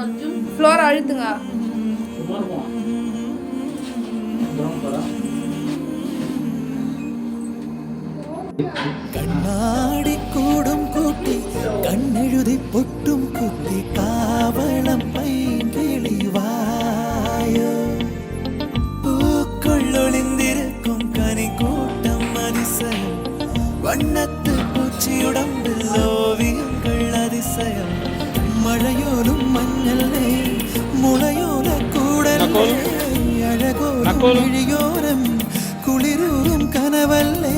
Floor அழுத்துங்க. കണ്ണാടി കൂടും കൂട്ടി കണ്ണെഴുതി പൊട്ടും കുത്തി കാവളം പൈകിളിവായോ പൂക്കൊള്ളൊളിന്തിരക്കും കനിക്കൂട്ടം അതിശയം വണ്ണത്ത് പൂച്ചിയുടമ്പിൽ ഓവിയങ്ങൾ അതിശയം മഴയോലും മഞ്ഞല്ലേ മുളയോല കൂടല്ലേ അഴകോലും കിഴിയോരം കുളിരൂറും കനവല്ലേ